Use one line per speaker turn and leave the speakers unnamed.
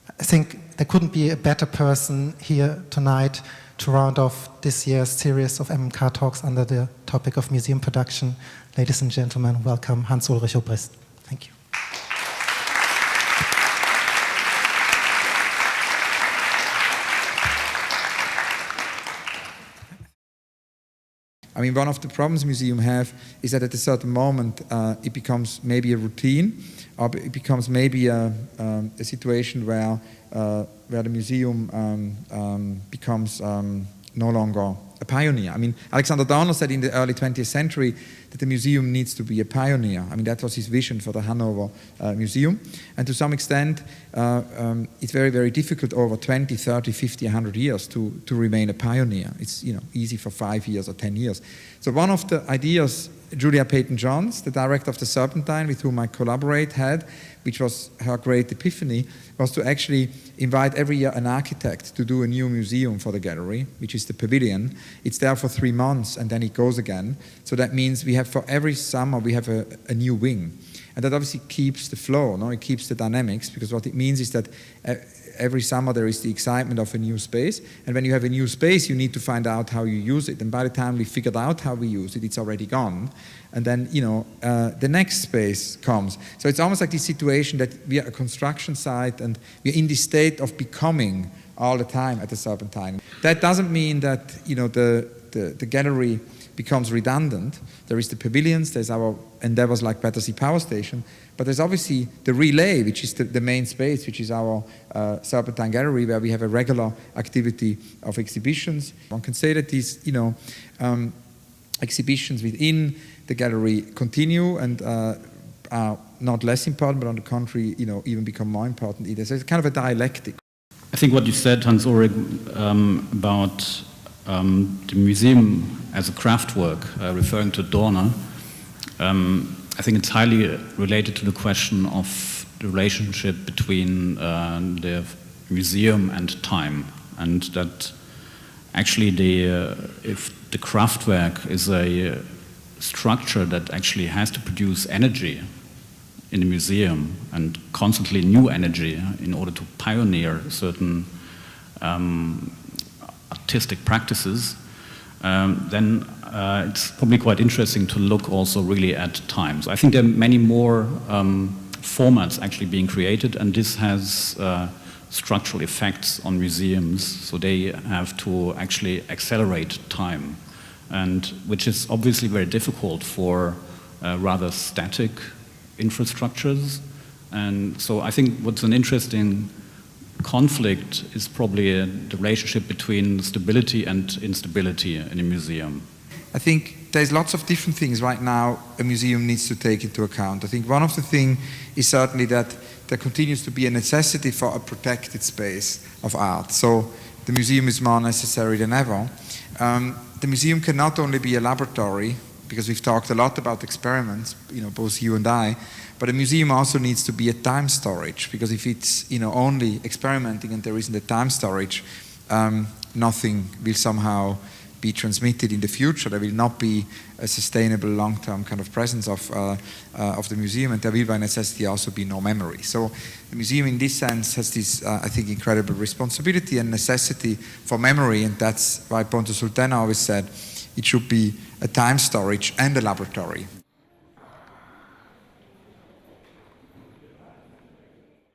I think there couldn't be a better person here tonight to round off this year's series of MMK-Talks under the topic of museum production. Ladies and gentlemen, welcome Hans Ulrich Obrist. Thank you.
I mean, one of the problems museums have is that at a certain moment it becomes maybe a routine, or it becomes maybe a situation where the museum becomes no longer a pioneer. I mean, Alexander Dorner said in the early 20th century that the museum needs to be a pioneer. I mean, that was his vision for the Hanover Museum. And to some extent, it's very, very difficult over 20, 30, 50, 100 years to remain a pioneer. It's easy for 5 years or 10 years. So one of the ideas Julia Peyton-Johns, the director of the Serpentine, with whom I collaborate, had, which was her great epiphany, was to actually invite every year an architect to do a new museum for the gallery, which is the pavilion. It's there for 3 months and then it goes again. So that means we have, for every summer, we have a new wing. And that obviously keeps the flow, no? It keeps the dynamics, because what it means is that every summer there is the excitement of a new space, and when you have a new space you need to find out how you use it, and by the time we figured out how we use it, it's already gone, and then the next space comes. So it's almost like this situation that we are a construction site and we're in this state of becoming all the time at the Serpentine. That doesn't mean that the gallery becomes redundant. There is the pavilions, there's our endeavors like Battersea Power Station, but there's obviously the relay, which is the main space, which is our Serpentine Gallery, where we have a regular activity of exhibitions. One can say that these exhibitions within the gallery continue and are not less important, but on the contrary, even become more important either. So it's kind of a dialectic.
I think what you said, Hans Ulrich, about the museum as a Kraftwerk, referring to Dorner, I think it's highly related to the question of the relationship between the museum and time, and that actually if the Kraftwerk is a structure that actually has to produce energy in the museum and constantly new energy in order to pioneer certain artistic practices, then it's probably quite interesting to look also really at time. So I think there are many more formats actually being created, and this has structural effects on museums, so they have to actually accelerate time, and which is obviously very difficult for rather static infrastructures. And so I think what's an interesting conflict is probably the relationship between stability and instability in a museum.
I think there's lots of different things right now a museum needs to take into account. I think one of the things is certainly that there continues to be a necessity for a protected space of art. So the museum is more necessary than ever. The museum can not only be a laboratory, because we've talked a lot about experiments, both you and I, but a museum also needs to be a time storage, because if it's only experimenting and there isn't a time storage, nothing will somehow be transmitted in the future. There will not be a sustainable long-term kind of presence of the museum, and there will by necessity also be no memory. So the museum in this sense has this, I think, incredible responsibility and necessity for memory, and that's why Ponte Sultana always said it should be a time storage and a laboratory.